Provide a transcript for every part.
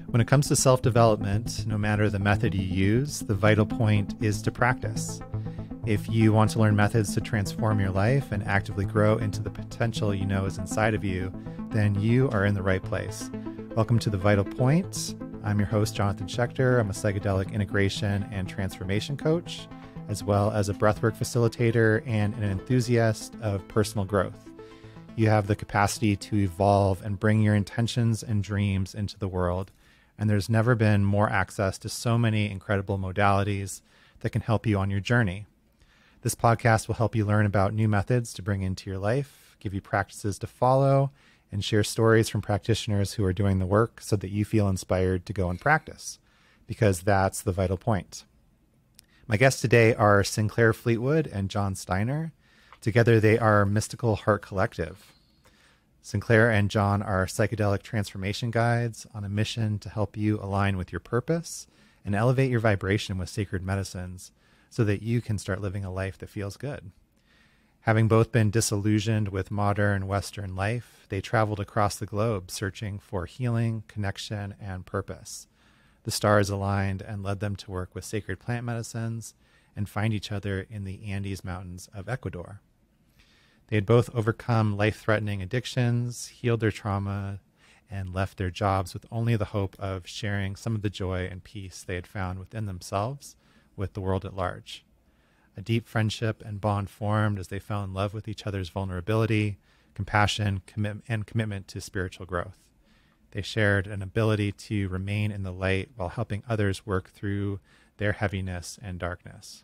When it comes to self-development, no matter the method you use, the vital point is to practice. If you want to learn methods to transform your life and actively grow into the potential you know is inside of you, then you are in the right place. Welcome to The Vital Point. I'm your host, Jonathan Schechter. I'm a psychedelic integration and transformation coach, as well as a breathwork facilitator and an enthusiast of personal growth. You have the capacity to evolve and bring your intentions and dreams into the world. And there's never been more access to so many incredible modalities that can help you on your journey. This podcast will help you learn about new methods to bring into your life, give you practices to follow, and share stories from practitioners who are doing the work so that you feel inspired to go and practice, because that's the vital point. My guests today are Sinclair Fleetwood and John Steiner. Together, they are Mystical Heart Collective. Sinclair and John are psychedelic transformation guides on a mission to help you align with your purpose and elevate your vibration with sacred medicines so that you can start living a life that feels good. Having both been disillusioned with modern Western life, they traveled across the globe searching for healing, connection, and purpose. The stars aligned and led them to work with sacred plant medicines and find each other in the Andes Mountains of Ecuador. They had both overcome life-threatening addictions, healed their trauma, and left their jobs with only the hope of sharing some of the joy and peace they had found within themselves with the world at large. A deep friendship and bond formed as they fell in love with each other's vulnerability, compassion, and commitment to spiritual growth. They shared an ability to remain in the light while helping others work through their heaviness and darkness.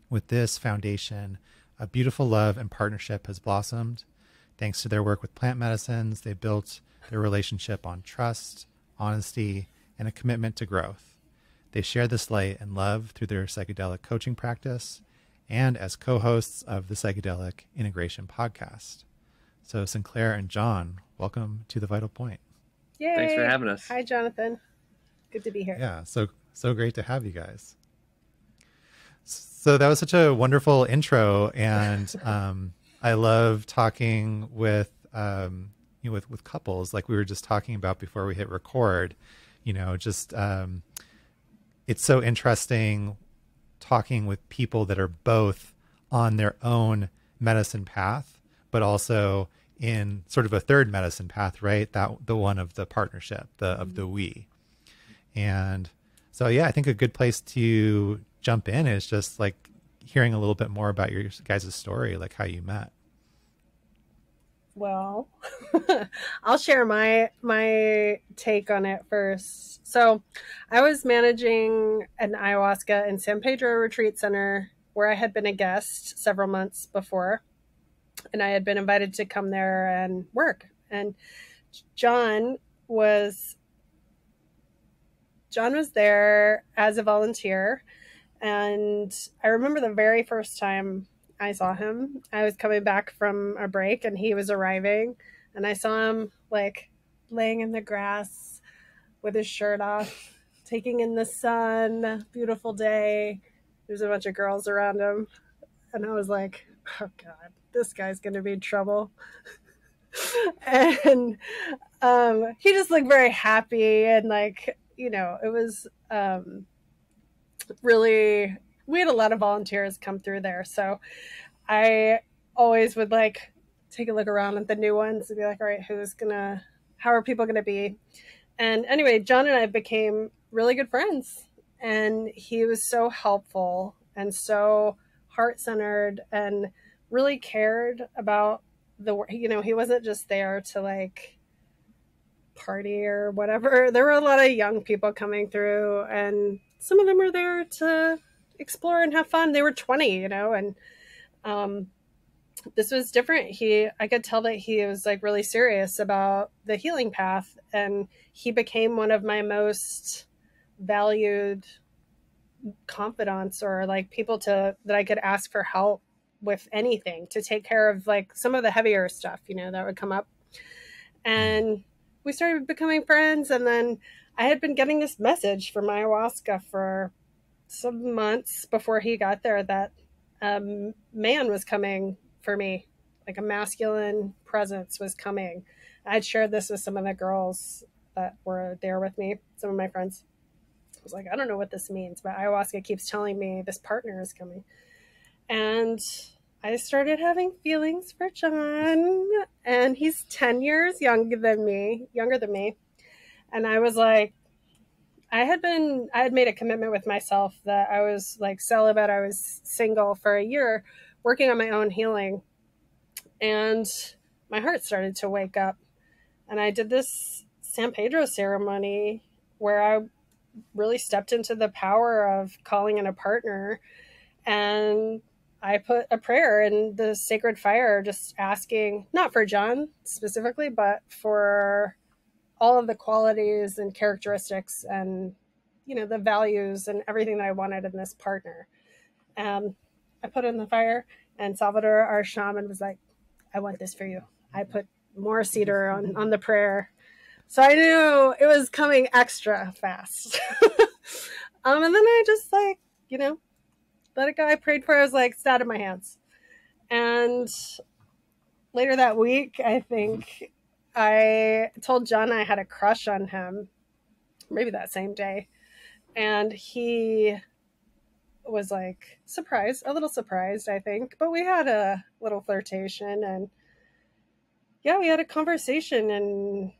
With this foundation, a beautiful love and partnership has blossomed. Thanks to their work with plant medicines, they built their relationship on trust, honesty, and a commitment to growth. They share this light and love through their psychedelic coaching practice and as co-hosts of the Psychedelic Integration Podcast. So Sinclair and John, welcome to The Vital Point. Yay! Thanks for having us. Hi, Jonathan. Good to be here. Yeah, so great to have you guys. So that was such a wonderful intro, and I love talking with with couples, like we were just talking about before we hit record. It's so interesting talking with people that are both on their own medicine path, but also in sort of a third medicine path, right? That the one of the partnership, of the we. And so, yeah, I think a good place to jump in is just like hearing a little bit more about your guys' story, like how you met. Well, I'll share my take on it first. So I was managing an ayahuasca in San Pedro Retreat Center where I had been a guest several months before, and I had been invited to come there and work. And John was there as a volunteer. And I remember the very first time I saw him. I was coming back from a break and he was arriving, and I saw him like laying in the grass with his shirt off, taking in the sun, beautiful day. There's a bunch of girls around him. And I was like, oh God, this guy's going to be in trouble. And he just looked very happy. And like, it was really, we had a lot of volunteers come through there. So I always would like take a look around at the new ones and be like, all right, how are people going to be? And anyway, John and I became really good friends, and he was so helpful and so heart-centered and really cared about the work. He wasn't just there to like party or whatever. There were a lot of young people coming through, and some of them were there to explore and have fun. They were 20, and this was different. I could tell that he was like really serious about the healing path, and he became one of my most valued confidants, or like people that I could ask for help with anything, to take care of like some of the heavier stuff, that would come up. And we started becoming friends. And then I had been getting this message from ayahuasca for some months before he got there that man was coming for me, like a masculine presence was coming. I'd shared this with some of the girls that were there with me, some of my friends. I was like, I don't know what this means, but ayahuasca keeps telling me this partner is coming. And I started having feelings for John, and he's 10 years younger than me. And I was like, I had made a commitment with myself that I was like celibate. I was single for a year, working on my own healing. And my heart started to wake up. And I did this San Pedro ceremony where I really stepped into the power of calling in a partner. And I put a prayer in the sacred fire, just asking, not for John specifically, but for all of the qualities and characteristics and, the values and everything that I wanted in this partner. I put it in the fire, and Salvador, our shaman, was like, I want this for you. I put more cedar on the prayer. So I knew it was coming extra fast. And then I just let it go. I prayed for it. I was like, it's out of my hands. And later that week, I think I told John I had a crush on him, maybe that same day. And he was like a little surprised, I think. But we had a little flirtation, and yeah, we had a conversation, and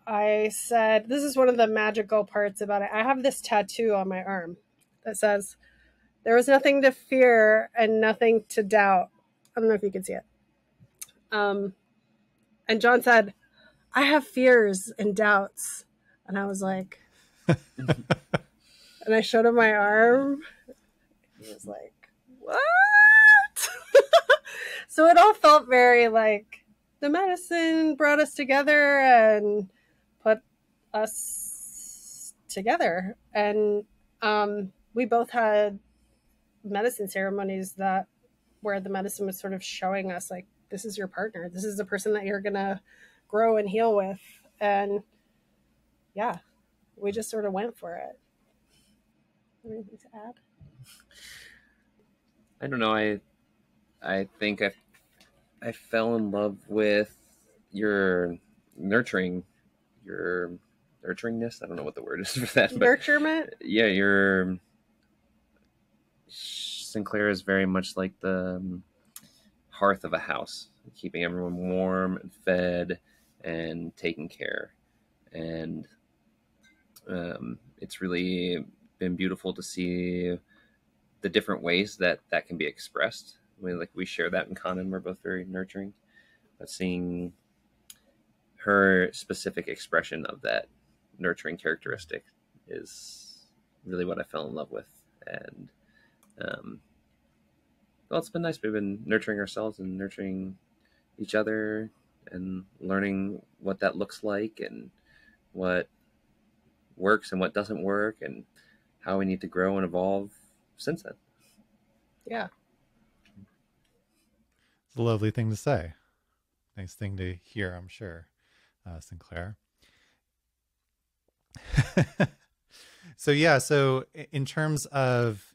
I said, this is one of the magical parts about it. I have this tattoo on my arm that says, there was nothing to fear and nothing to doubt. I don't know if you can see it. And John said, I have fears and doubts. And I was like, and I showed him my arm. He was like, what? So it all felt very like the medicine brought us together and put us together. And we both had medicine ceremonies where the medicine was sort of showing us like, this is your partner. This is the person that you're going to grow and heal with. And yeah, we just sort of went for it. Anything to add? I don't know. I think I fell in love with your nurturingness. I don't know what the word is for that. But Nurturement? Yeah, your Sinclair is very much like the hearth of a house, keeping everyone warm and fed and taken care. And it's really been beautiful to see the different ways that can be expressed. I mean, like, we share that in common. We're both very nurturing, but seeing her specific expression of that nurturing characteristic is really what I fell in love with. And well, it's been nice. We've been nurturing ourselves and nurturing each other and learning what that looks like and what works and what doesn't work and how we need to grow and evolve since then. Yeah. It's a lovely thing to say. Nice thing to hear, I'm sure, Sinclair. So in terms of,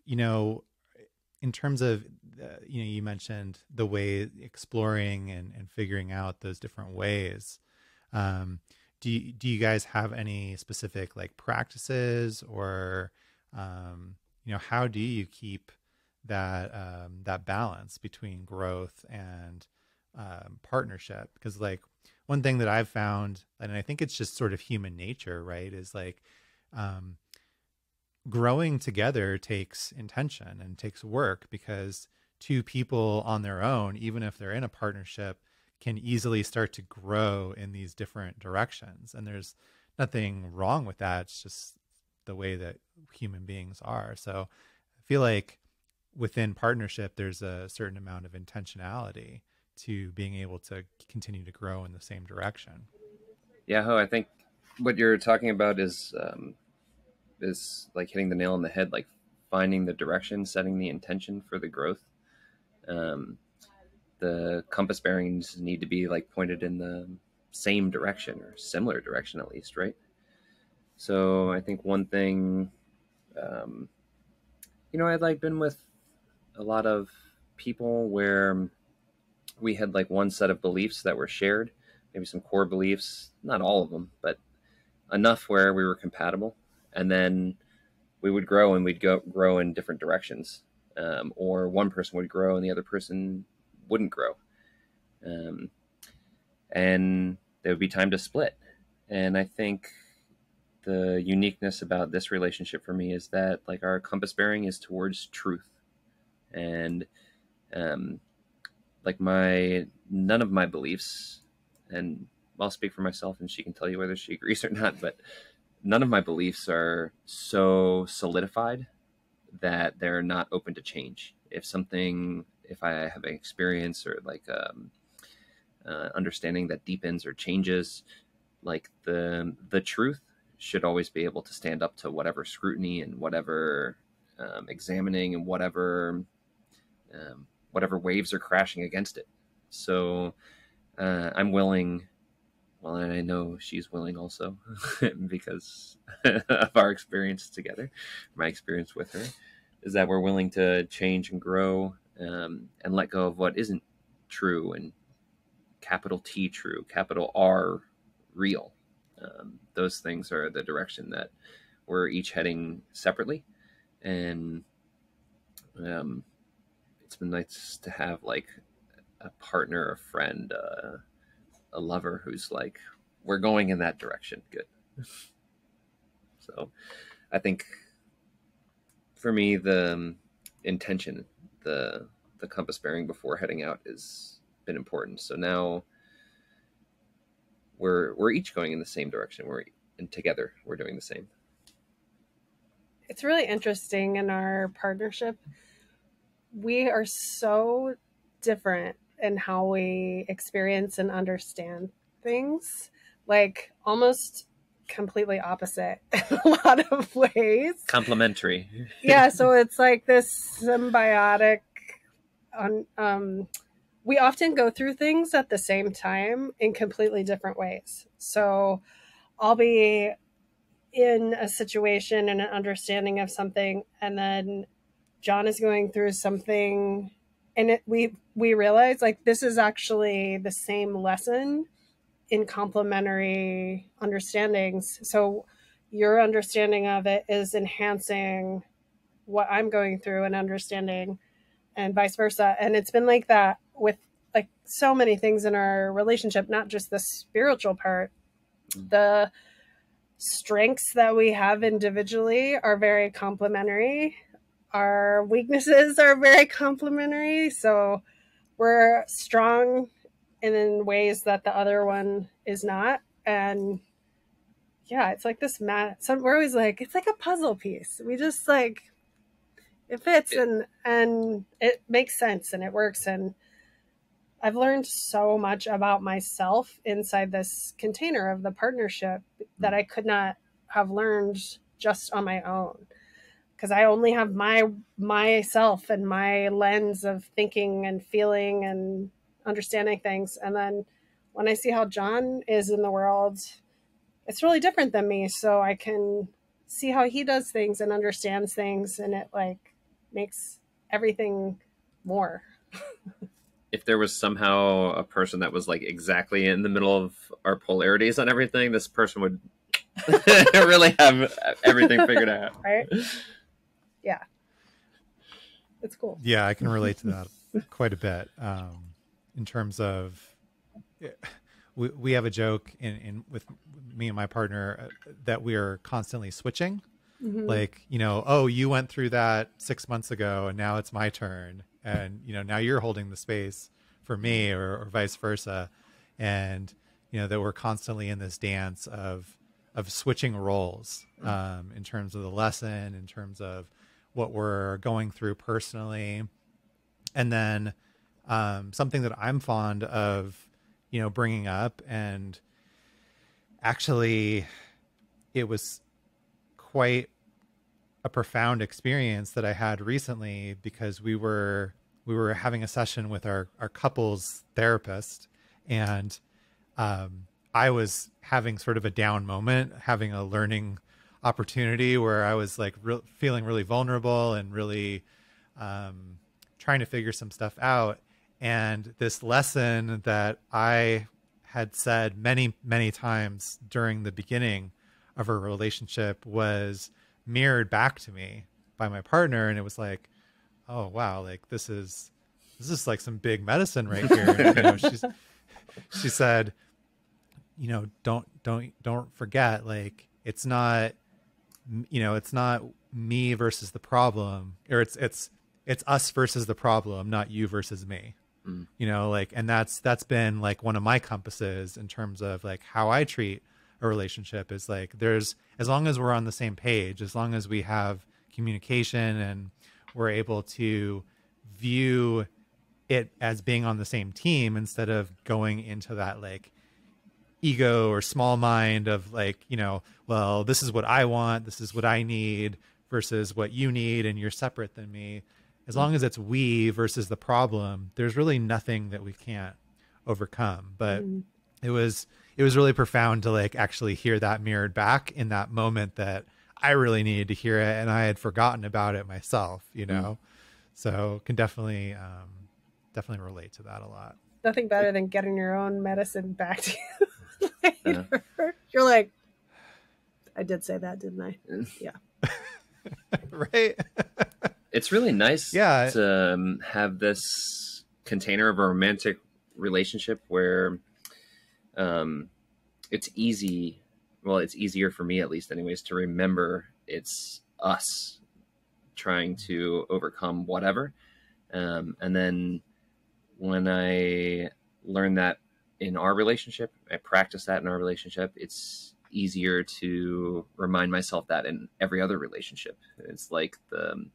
you mentioned the way exploring and figuring out those different ways. Do you guys have any specific like practices or, how do you keep that balance between growth and partnership? Because like one thing that I've found, and I think it's just sort of human nature, right, is like growing together takes intention and takes work, because two people on their own, even if they're in a partnership, can easily start to grow in these different directions. And there's nothing wrong with that. It's just the way that human beings are. So I feel like within partnership, there's a certain amount of intentionality to being able to continue to grow in the same direction. Yeah, I think what you're talking about is like hitting the nail on the head, like finding the direction, setting the intention for the growth. The compass bearings need to be like pointed in the same direction or similar direction at least, right? So I think one thing, I'd like been with a lot of people where we had like one set of beliefs that were shared, maybe some core beliefs, not all of them, but enough where we were compatible, and then we would grow, and we'd grow in different directions, or one person would grow and the other person wouldn't grow, and there would be time to split. And I think the uniqueness about this relationship for me is that like our compass bearing is towards truth, and like none of my beliefs, and I'll speak for myself and she can tell you whether she agrees or not, but none of my beliefs are so solidified that they're not open to change. If I have an experience or like understanding that deepens or changes, like the truth should always be able to stand up to whatever scrutiny and whatever examining and whatever waves are crashing against it. So I'm willing, well, and I know she's willing also because of our experience together, my experience with her, is that we're willing to change and grow, and let go of what isn't true, and capital T true, capital R real. Those things are the direction that we're each heading separately. And it's been nice to have like a partner, a friend, a lover who's like, we're going in that direction. Good. So I think for me, the intention, the compass bearing before heading out has been important. So now we're each going in the same direction. And together we're doing the same. It's really interesting in our partnership. We are so different in how we experience and understand things, like almost completely opposite in a lot of ways. Complementary. Yeah, so it's like this symbiotic. We often go through things at the same time in completely different ways. So I'll be in a situation and an understanding of something, and then John is going through something, and we realize like this is actually the same lesson in complementary understandings. So your understanding of it is enhancing what I'm going through and understanding, and vice versa. And it's been like that with like so many things in our relationship, not just the spiritual part. The strengths that we have individually are very complementary. Our weaknesses are very complementary. So we're strong in ways that the other one is not. And yeah, it's like this we're always like, it's like a puzzle piece. We just like, it fits and it makes sense and it works. And I've learned so much about myself inside this container of the partnership that I could not have learned just on my own, because I only have myself and my lens of thinking and feeling and understanding things. And then when I see how John is in the world, it's really different than me. So I can see how he does things and understands things, and it like makes everything more. If there was somehow a person that was like exactly in the middle of our polarities on everything, this person would really have everything figured out. Right? Yeah. It's cool. Yeah, I can relate to that quite a bit. In terms of, we have a joke in with me and my partner that we are constantly switching. Mm-hmm. Like, oh, you went through that 6 months ago and now it's my turn. And, now you're holding the space for me, or vice versa. And, that we're constantly in this dance of switching roles, in terms of the lesson, in terms of what we're going through personally. And then, something that I'm fond of, bringing up, and actually it was quite a profound experience that I had recently, because we were having a session with our couples therapist, and I was having sort of a down moment, having a learning opportunity where I was like feeling really vulnerable and really trying to figure some stuff out. And this lesson that I had said many, many times during the beginning of our relationship was mirrored back to me by my partner. And it was like, oh, wow, like this is like some big medicine right here. And, you know, she said, you know, don't forget, like, it's not, you know, it's not me versus the problem, or it's us versus the problem, not you versus me. You know, like, and that's been like one of my compasses in terms of like how I treat a relationship, is like, there's, as long as we're on the same page, as long as we have communication and we're able to view it as being on the same team, instead of going into that like ego or small mind of like, you know, well, this is what I want, this is what I need versus what you need, and you're separate than me. As long as it's we versus the problem, there's really nothing that we can't overcome. But it was really profound to like actually hear that mirrored back in that moment, that I really needed to hear it, and I had forgotten about it myself, you know. So can definitely relate to that a lot. Nothing better than getting your own medicine back to you later. You're like, I did say that, didn't I? Yeah. Right. It's really nice Yeah. to have this container of a romantic relationship where it's easy. Well, it's easier for me, at least anyways, to remember it's us trying to overcome whatever. And then when I learn that in our relationship, I practice that in our relationship, it's easier to remind myself that in every other relationship. It's like the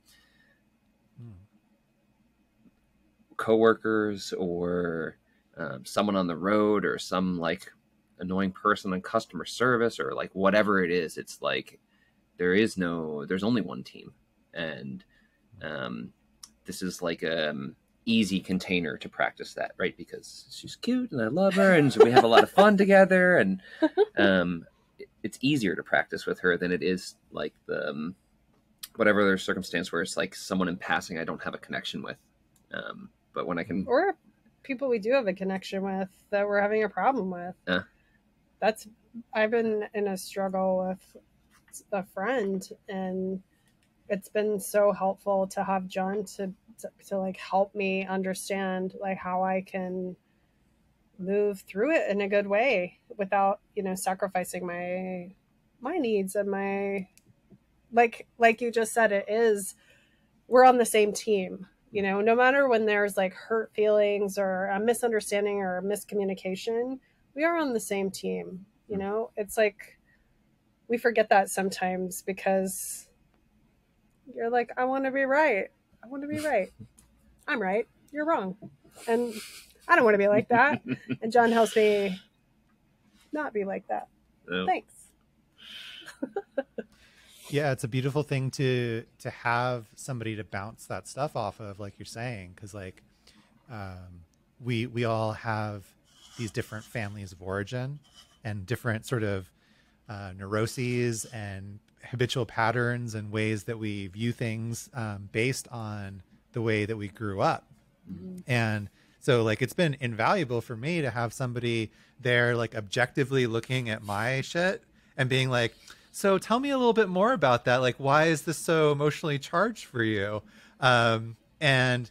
coworkers or someone on the road, or some like annoying person in customer service, or like whatever it is. It's like there's only one team, and this is like easy container to practice that, right? Because she's cute and I love her, and so we have a lot of fun together, and it's easier to practice with her than it is like the whatever other circumstance where it's like someone in passing I don't have a connection with. But when I can, or people we do have a connection with that we're having a problem with. I've been in a struggle with a friend, and it's been so helpful to have John to like help me understand like how I can move through it in a good way without, you know, sacrificing my needs and my, like you just said, we're on the same team, you know, no matter when there's like hurt feelings or a misunderstanding or a miscommunication, we are on the same team. You know, it's like we forget that sometimes because you're like, I want to be right. I'm right. You're wrong. And I don't want to be like that. And John helps me not be like that. No. Thanks. Yeah, it's a beautiful thing to have somebody to bounce that stuff off of, like you're saying, because like we all have these different families of origin and different sort of neuroses and habitual patterns and ways that we view things based on the way that we grew up. Mm-hmm. And so like it's been invaluable for me to have somebody there like objectively looking at my shit and being like, so tell me a little bit more about that. Like, why is this so emotionally charged for you? And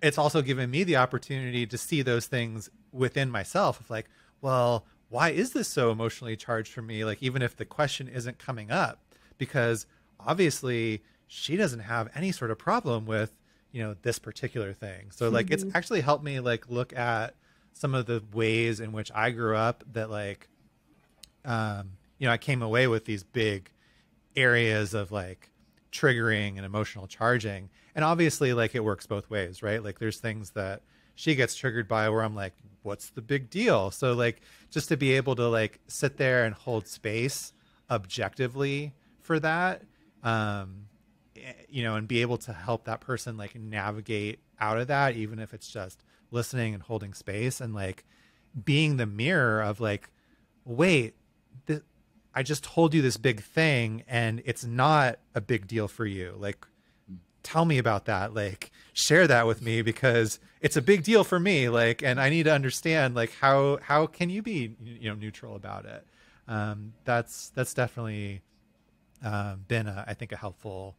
it's also given me the opportunity to see those things within myself of like, well, why is this so emotionally charged for me? Like, even if the question isn't coming up, because obviously she doesn't have any sort of problem with, you know, this particular thing. So like, it's actually helped me like look at some of the ways in which I grew up that like, you know, I came away with these big areas of like triggering and emotional charging. And obviously like it works both ways, right? Like there's things that she gets triggered by where I'm like, what's the big deal? So like just to be able to like sit there and hold space objectively for that, you know, and be able to help that person like navigate out of that, even if it's just listening and holding space and like being the mirror of like, wait, I just told you this big thing and it's not a big deal for you. Like, tell me about that. Like, share that with me because it's a big deal for me. Like, and I need to understand like how can you be, you know, neutral about it? That's definitely been, I think, a helpful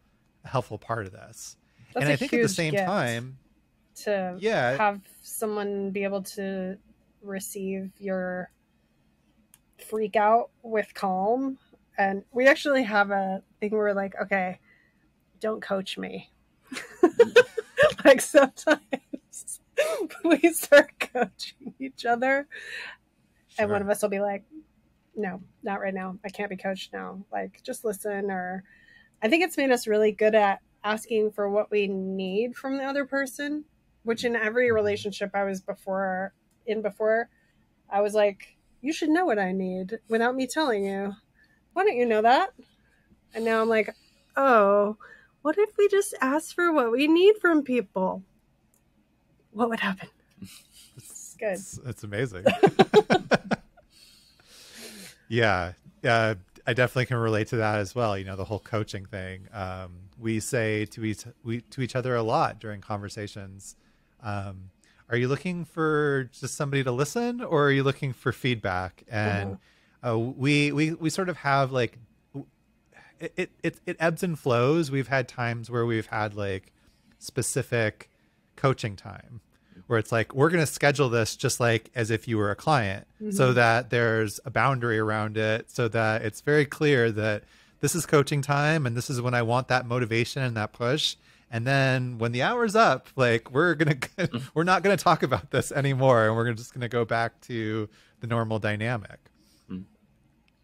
part of this. That's And a I think at the huge same gift time, to yeah, have someone be able to receive your freak out with calm. And we actually have a thing where we're like, okay, don't coach me. Like sometimes we start coaching each other, and one sure. of us will be like, no, not right now. I can't be coached now. Like, just listen. Or I think it's made us really good at asking for what we need from the other person, which in every Mhm. relationship I was before, I was like, you should know what I need without me telling you. Why don't you know that? And now I'm like, oh, what if we just ask for what we need from people? What would happen? It's good. It's amazing. Yeah, I definitely can relate to that as well. You know, the whole coaching thing. We say to each other a lot during conversations. Um, are you looking for just somebody to listen, or are you looking for feedback? And Uh-huh. we sort of have like it ebbs and flows. We've had times where we've had like specific coaching time where it's like we're going to schedule this just like as if you were a client, so Mm-hmm. that there's a boundary around it, so that it's very clear that this is coaching time and this is when I want that motivation and that push. And then when the hour's up, like we're not gonna talk about this anymore, and we're just gonna go back to the normal dynamic.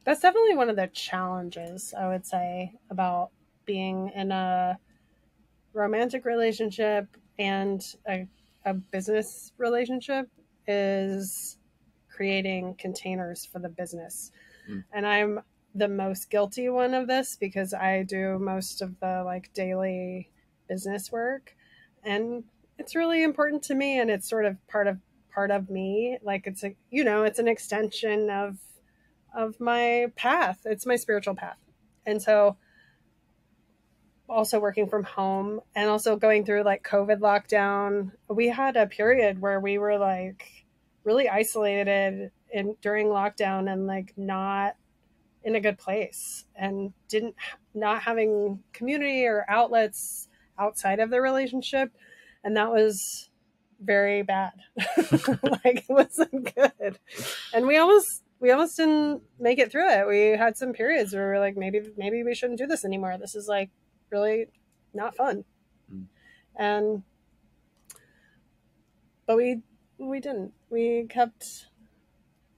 That's definitely one of the challenges, I would say, about being in a romantic relationship and a business relationship is creating containers for the business. Mm. And I'm the most guilty one of this because I do most of the like daily business work, and it's really important to me, and it's sort of part of me. Like it's a, it's an extension of my path. It's my spiritual path. And so also working from home and also going through like COVID lockdown, we had a period where we were like really isolated during lockdown and like not in a good place, and didn't not having community or outlets outside of the relationship, and that was very bad. Like it wasn't good, and we almost didn't make it through it. We had some periods where we were like, maybe we shouldn't do this anymore. This is like really not fun. Mm. And but we didn't. We kept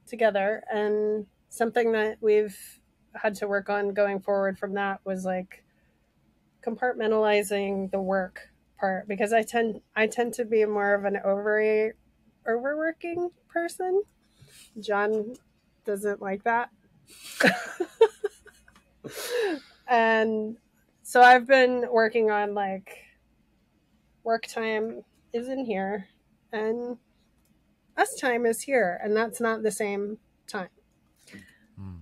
together, and something that we've had to work on going forward from that was like compartmentalizing the work part, because I tend to be more of an overworking person. John doesn't like that. And so I've been working on like work time is in here and us time is here, and that's not the same time. Hmm.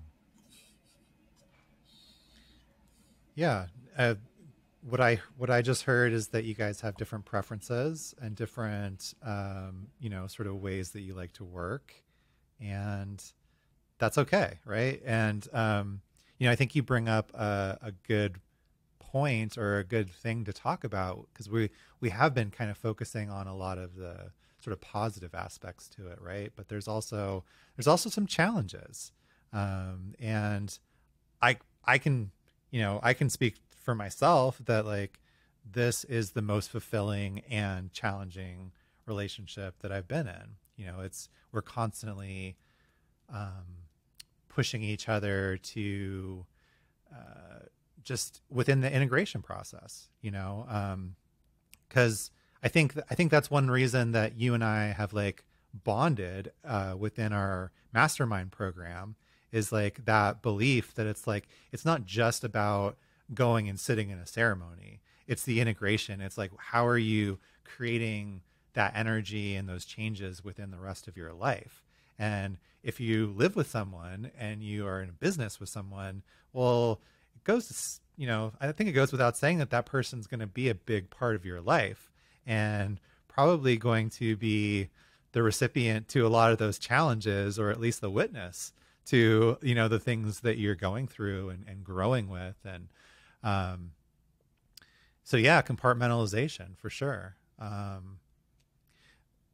Yeah. What I just heard is that you guys have different preferences and different sort of ways that you like to work, and that's okay, right? And I think you bring up a good point or a good thing to talk about, because we have been kind of focusing on a lot of the sort of positive aspects to it, right? But there's also some challenges, and I can I can speak for myself that like this is the most fulfilling and challenging relationship that I've been in. It's we're constantly pushing each other to just within the integration process, because I think that's one reason that you and I have like bonded within our mastermind program, is like that belief that it's like it's not just about going and sitting in a ceremony. It's the integration. It's like, how are you creating that energy and those changes within the rest of your life? And if you live with someone and you are in a business with someone, well, it goes, I think it goes without saying that that person's going to be a big part of your life, and probably going to be the recipient to a lot of those challenges, or at least the witness to, you know, the things that you're going through and growing with. And so yeah, compartmentalization for sure.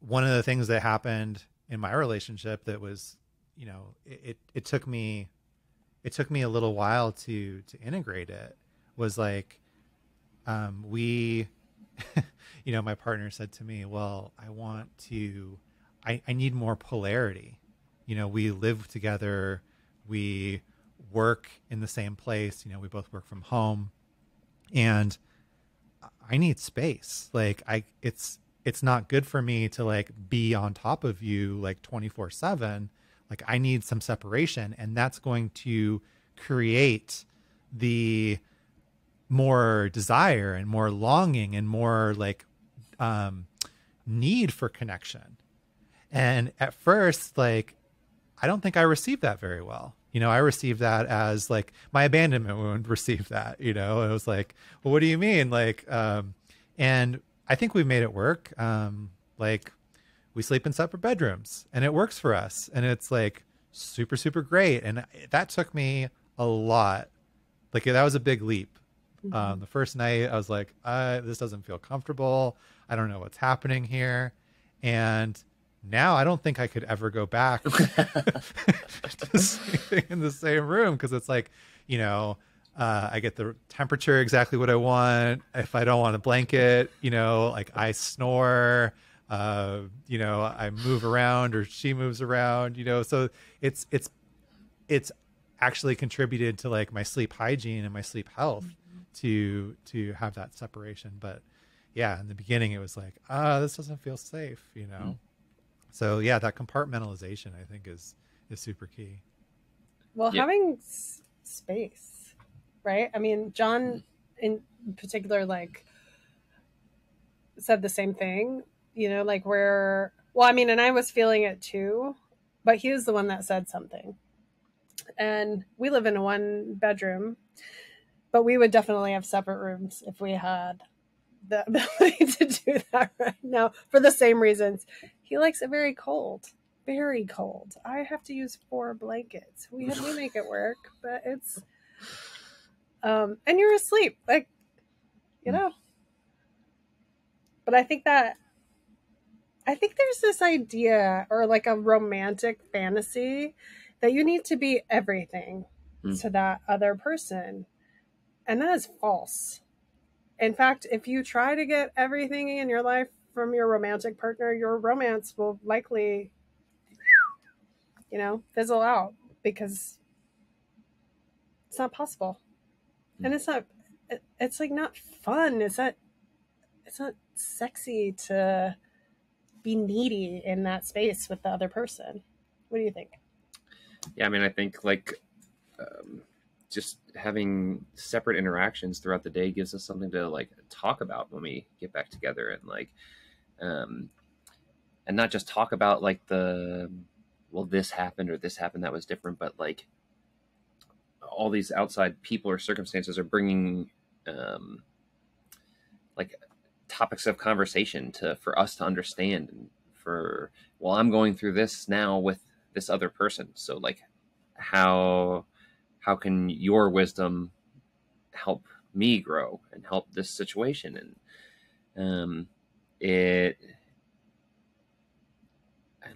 One of the things that happened in my relationship that was, you know, it took me a little while to integrate it, was like, we, you know, my partner said to me, well, I need more polarity. You know, we live together, we work in the same place, you know, we both work from home, and I need space. Like it's not good for me to like be on top of you like 24/7. Like I need some separation, and that's going to create the more desire and more longing and more like need for connection. And at first, like, I don't think I received that very well. You know, I received that as like my abandonment wound received that, you know, it was like, well, what do you mean? Like, and I think we made it work. Like we sleep in separate bedrooms and it works for us. And it's like super, super great. And that took me a lot. Like that was a big leap. The first night I was like, this doesn't feel comfortable. I don't know what's happening here. And now I don't think I could ever go back to sleeping in the same room, because it's like, you know, I get the temperature exactly what I want. If I don't want a blanket, you know, like I snore, you know, I move around or she moves around, you know, so it's actually contributed to like my sleep hygiene and my sleep health to have that separation. But yeah, in the beginning it was like, this doesn't feel safe, you know? So yeah, that compartmentalization I think is super key. Well, having space, right? I mean, John in particular, like said the same thing, you know, like where, well, I mean, and I was feeling it too, but he was the one that said something. And we live in a 1-bedroom, but we would definitely have separate rooms if we had the ability to do that right now, for the same reasons. He likes it very cold, very cold. I have to use 4 blankets. We make it work, but it's and you're asleep, like, you know. But I think there's this idea, or like a romantic fantasy, that you need to be everything to that other person, and that is false. In fact, if you try to get everything in your life from your romantic partner, your romance will likely, you know, fizzle out, because it's not possible. And it's like not fun. It's not sexy to be needy in that space with the other person. What do you think? Yeah, I mean, I think like just having separate interactions throughout the day gives us something to like talk about when we get back together, and like and not just talk about like well, this happened or this happened that was different, but like all these outside people or circumstances are bringing like topics of conversation for us to understand, and well, I'm going through this now with this other person, so like how can your wisdom help me grow and help this situation? And I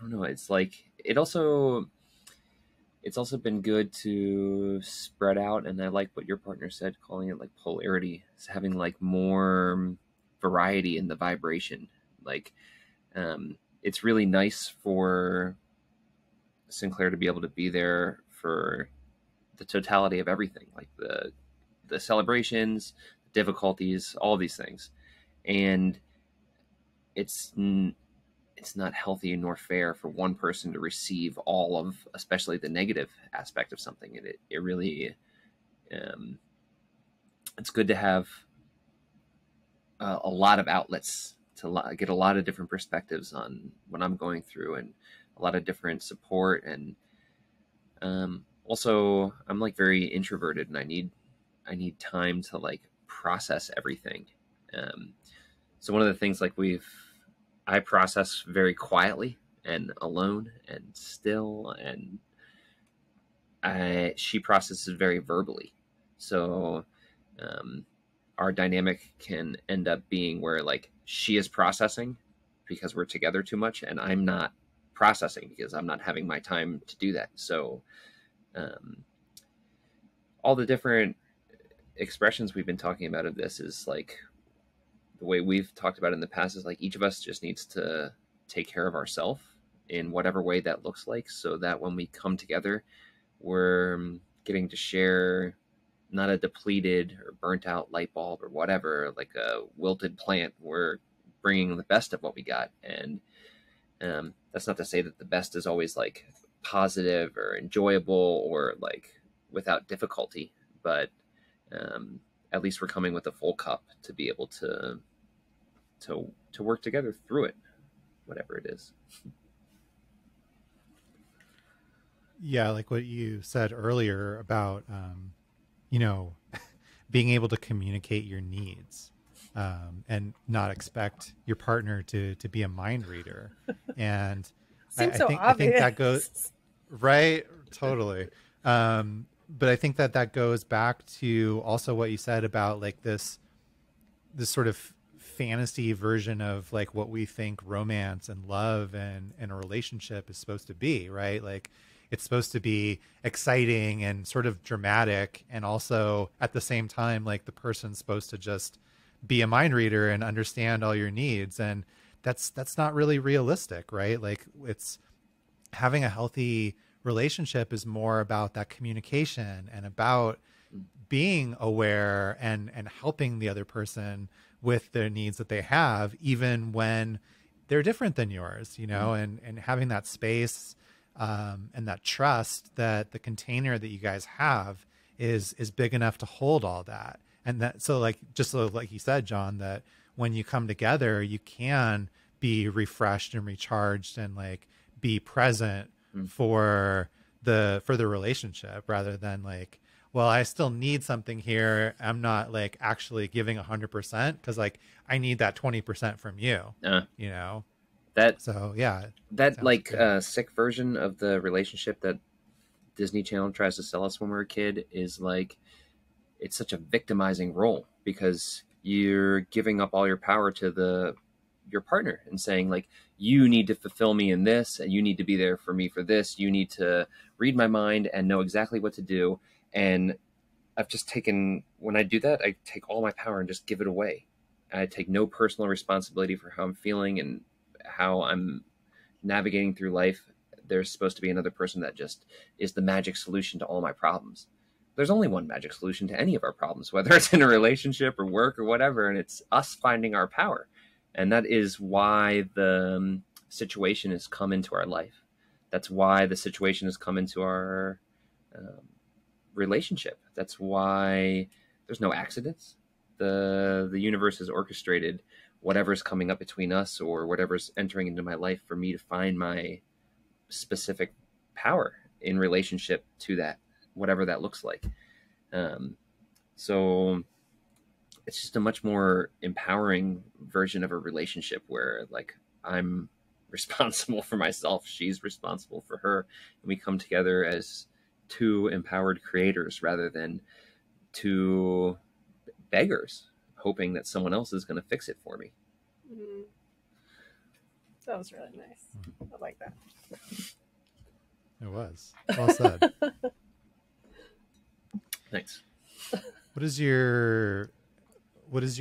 don't know, it's like it's also been good to spread out, and I like what your partner said, calling it like polarity. It's having like more variety in the vibration. Like it's really nice for Sinclair to be able to be there for the totality of everything, like the celebrations, the difficulties, all these things. And it's not healthy nor fair for one person to receive all of, especially the negative aspect of something. And it really, it's good to have a lot of outlets to get a lot of different perspectives on what I'm going through, and a lot of different support. And also I'm like very introverted, and I need time to like process everything. So one of the things like I process very quietly and alone and still, and she processes very verbally. So our dynamic can end up being where like she is processing because we're together too much, and I'm not processing because I'm not having my time to do that. So all the different expressions we've been talking about of this is like the way we've talked about it in the past is like each of us just needs to take care of ourselves in whatever way that looks like, so that when we come together, we're getting to share not a depleted or burnt out light bulb or whatever, like a wilted plant. We're bringing the best of what we got. And that's not to say that the best is always like positive or enjoyable or like without difficulty, but at least we're coming with a full cup to be able to work together through it, whatever it is. Yeah, like what you said earlier about, you know, being able to communicate your needs, and not expect your partner to be a mind reader. And Seems so I obvious. think that goes right, totally. But I think that goes back to also what you said about like this sort of fantasy version of like what we think romance and love and a relationship is supposed to be, right? Like it's supposed to be exciting and sort of dramatic, and also at the same time like the person's supposed to just be a mind reader and understand all your needs, and that's not really realistic, right? Like it's having a healthy relationship is more about that communication and about being aware and helping the other person with their needs that they have, even when they're different than yours, you know, and having that space and that trust that the container that you guys have is big enough to hold all that. And that, so like, just so like you said, John, that when you come together, you can be refreshed and recharged and like be present for the relationship, rather than like, well, I still need something here. I'm not like actually giving 100% because like I need that 20% from you, you know? That, so yeah, that like sick version of the relationship that Disney Channel tries to sell us when we were a kid is like, it's such a victimizing role because you're giving up all your power to your partner and saying like, you need to fulfill me in this, and you need to be there for me for this. You need to read my mind and know exactly what to do. And I've just taken, when I do that, I take all my power and just give it away. I take no personal responsibility for how I'm feeling and how I'm navigating through life. There's supposed to be another person that just is the magic solution to all my problems. There's only one magic solution to any of our problems, whether it's in a relationship or work or whatever, and it's us finding our power. And that is why the situation has come into our life. That's why the situation has come into our relationship. That's why there's no accidents. The universe has orchestrated whatever's coming up between us or whatever's entering into my life for me to find my specific power in relationship to that, whatever that looks like. So it's just a much more empowering version of a relationship where like I'm responsible for myself, she's responsible for her, and we come together as two empowered creators rather than two beggars hoping that someone else is going to fix it for me. That was really nice. I like that. It was well said. Thanks. What is your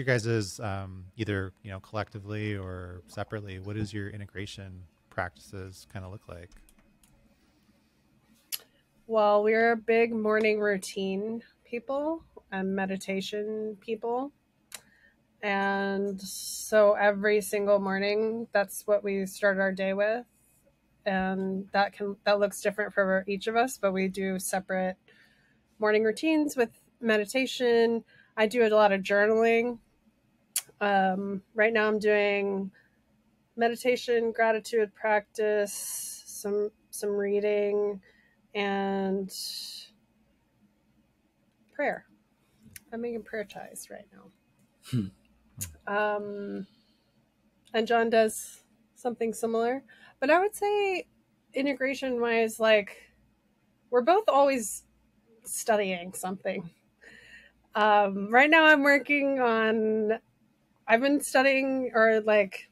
guys's either, you know, collectively or separately, what is your integration practices kind of look like? Well, we're big morning routine people and meditation people. And so every single morning, that's what we start our day with. And that looks different for each of us, but we do separate morning routines with meditation. I do a lot of journaling. Right now I'm doing meditation, gratitude practice, some reading, and prayer. I'm making prayer ties right now. And John does something similar. But I would say integration wise, like we're both always studying something. Right now I've been studying or like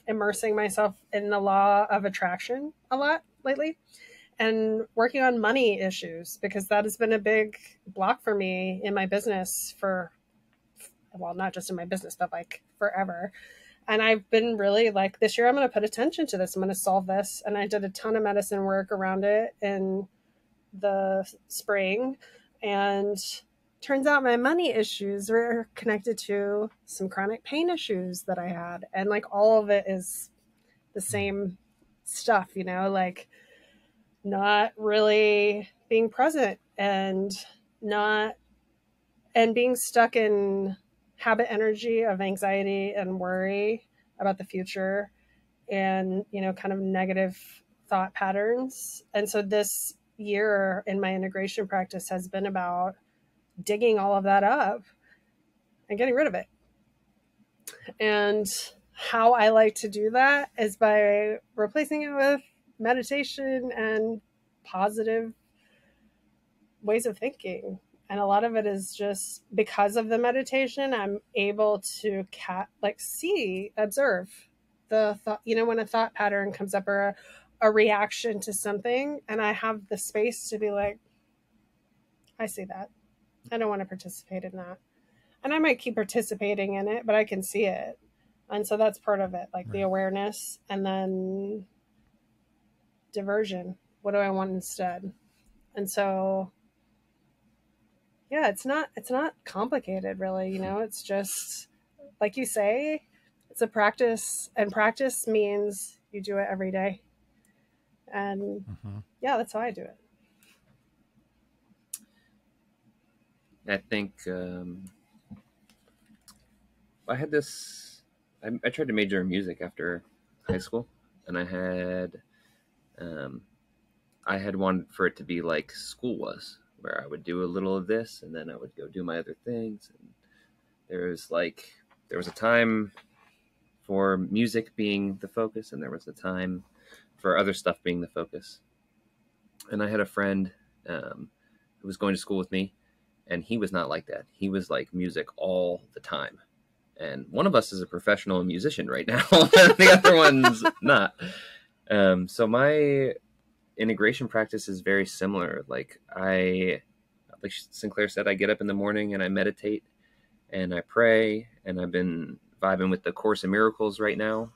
immersing myself in the law of attraction a lot lately and working on money issues because that has been a big block for me in my business well, not just in my business, but like forever. And I've been really like, this year I'm going to put attention to this. I'm going to solve this. And I did a ton of medicine work around it in the spring. And turns out my money issues were connected to some chronic pain issues that I had. And like all of it is the same stuff, like not really being present and being stuck in habit energy of anxiety and worry about the future and, kind of negative thought patterns. And so this year in my integration practice has been about digging all of that up and getting rid of it. And how I like to do that is by replacing it with meditation and positive ways of thinking. And a lot of it is just because of the meditation, I'm able to observe the thought, when a thought pattern comes up or a reaction to something, and I have the space to be like, I see that. I don't want to participate in that. And I might keep participating in it, but I can see it. And so that's part of it, like the awareness and then diversion. What do I want instead? And so, yeah, it's not complicated really, it's just like you say, it's a practice, and practice means you do it every day. And yeah, that's how I do it. I think I had this. I tried to major in music after high school, and I had wanted for it to be like school was, where I would do a little of this, and then I would go do my other things. And there was a time for music being the focus, and there was a time for other stuff being the focus. And I had a friend who was going to school with me, and he was not like that. He was like music all the time. And one of us is a professional musician right now. The other one's not. So my integration practice is very similar. Like Sinclair said, I get up in the morning and I meditate and I pray, and I've been vibing with the Course in Miracles right now,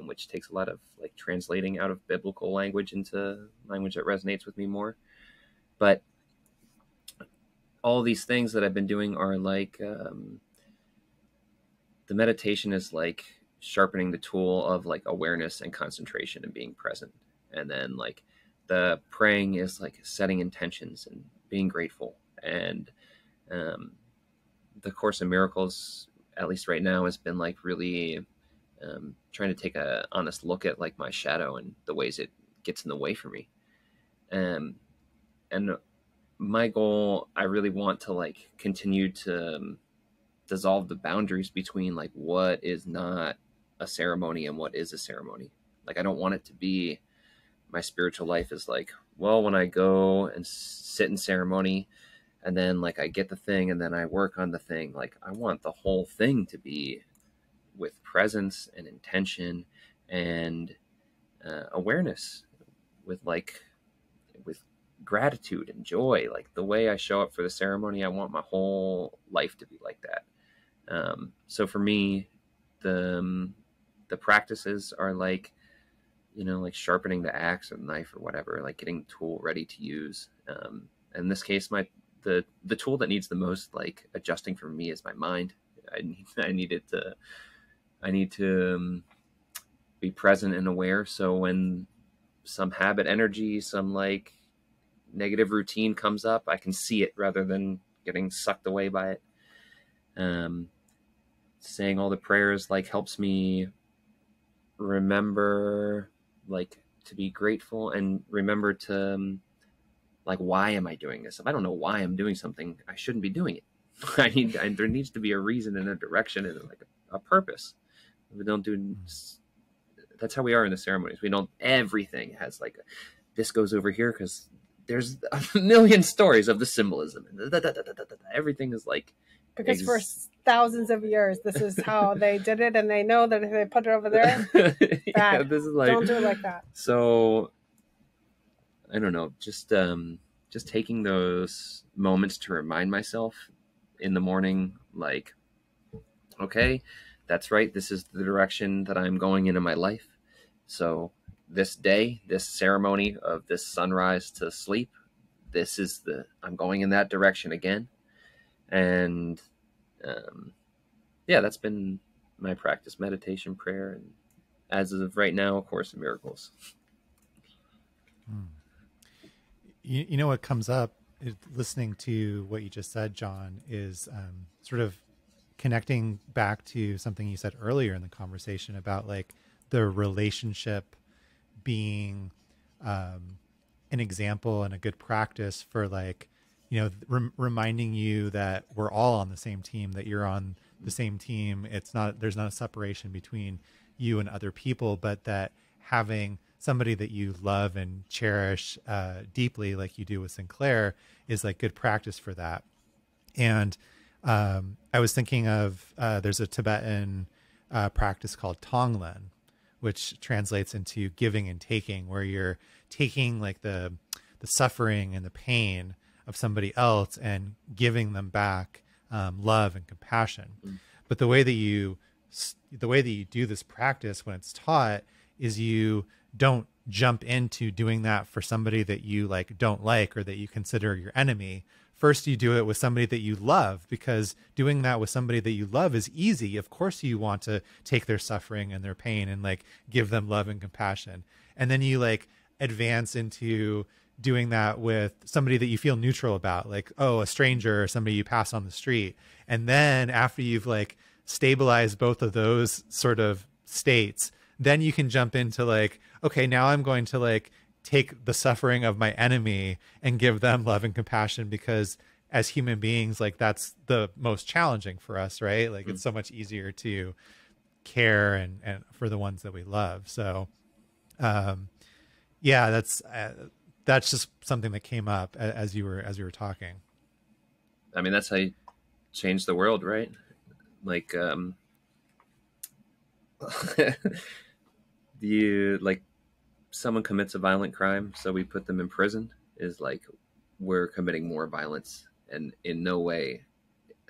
which takes a lot of like translating out of biblical language into language that resonates with me more. But all these things that I've been doing are like, the meditation is like sharpening the tool of like awareness and concentration and being present. And then like the praying is like setting intentions and being grateful. And the Course in Miracles, at least right now, has been like really trying to take a honest look at like my shadow and the ways it gets in the way for me. And my goal, I really want to like continue to dissolve the boundaries between like what is not a ceremony and what is a ceremony. Like I don't want it to be, my spiritual life is like, well, when I go and sit in ceremony and then like I get the thing and then I work on the thing, like I want the whole thing to be with presence and intention and awareness, with gratitude and joy. Like the way I show up for the ceremony, I want my whole life to be like that. So for me, the practices are like, like sharpening the axe or the knife or whatever, like getting the tool ready to use. In this case, the tool that needs the most like adjusting for me is my mind. I need to be present and aware. So when some habit energy, some like negative routine comes up, I can see it rather than getting sucked away by it. Saying all the prayers like helps me remember like to be grateful and remember to like, why am I doing this? If I don't know why I'm doing something, I shouldn't be doing it. There needs to be a reason and a direction and like a purpose. We don't do, that's how we are in the ceremonies. We don't, everything has like, this goes over here because there's a million stories of the symbolism. Everything is like, because for thousands of years, this is how they did it, and they know that if they put it over there, yeah, this is like, don't do it like that. So I don't know, just taking those moments to remind myself in the morning, like, okay, that's right, this is the direction that I'm going into my life. So this day, this ceremony of this sunrise to sleep, I'm going in that direction again. And yeah, that's been my practice: meditation, prayer, and as of right now, A Course in Miracles. You know what comes up listening to what you just said, John, is sort of connecting back to something you said earlier in the conversation about like the relationship being an example and a good practice for like, you know, reminding you that we're all on the same team, that you're on the same team. There's not a separation between you and other people, but that having somebody that you love and cherish deeply, like you do with Sinclair, is like good practice for that. And I was thinking of, there's a Tibetan practice called Tonglen, which translates into giving and taking, where you're taking like the suffering and the pain of somebody else and giving them back love and compassion. But the way that you do this practice when it's taught is you don't jump into doing that for somebody that you like don't like or that you consider your enemy. First, you do it with somebody that you love, because doing that with somebody that you love is easy. Of course, you want to take their suffering and their pain and like give them love and compassion. And then you like advance into doing that with somebody that you feel neutral about, like, oh, a stranger or somebody you pass on the street. And then after you've like stabilized both of those sort of states, then you can jump into like, okay, now I'm going to like take the suffering of my enemy and give them love and compassion, because as human beings, like that's the most challenging for us, right? Like it's so much easier to care and for the ones that we love. So, yeah, that's just something that came up as you were talking. I mean, that's how you change the world, right? Like, like someone commits a violent crime, so we put them in prison, is like we're committing more violence, and in no way,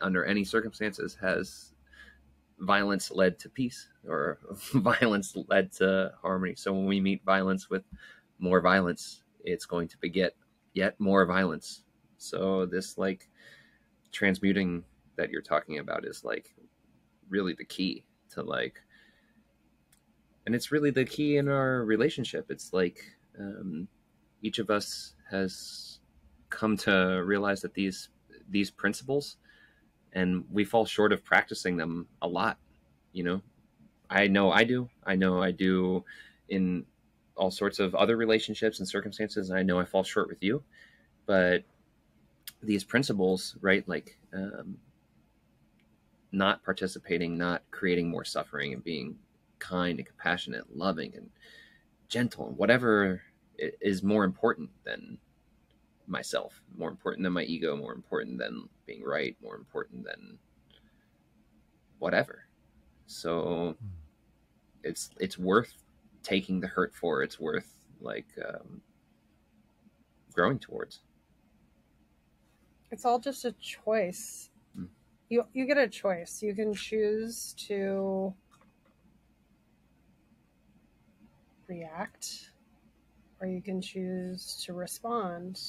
under any circumstances, has violence led to peace or violence led to harmony. So when we meet violence with more violence, it's going to beget yet more violence. So this like transmuting that you're talking about is like really the key to like, and it's really the key in our relationship. It's like each of us has come to realize that these principles, and we fall short of practicing them a lot. You know I know I do in all sorts of other relationships and circumstances. And I know I fall short with you, but these principles, right? Like not participating, not creating more suffering, and being kind and compassionate, loving and gentle, and whatever is more important than myself, more important than my ego, more important than being right, more important than whatever. So it's worth taking the hurt for. It's worth like growing towards. It's all just a choice. You get a choice. You can choose to react, or you can choose to respond.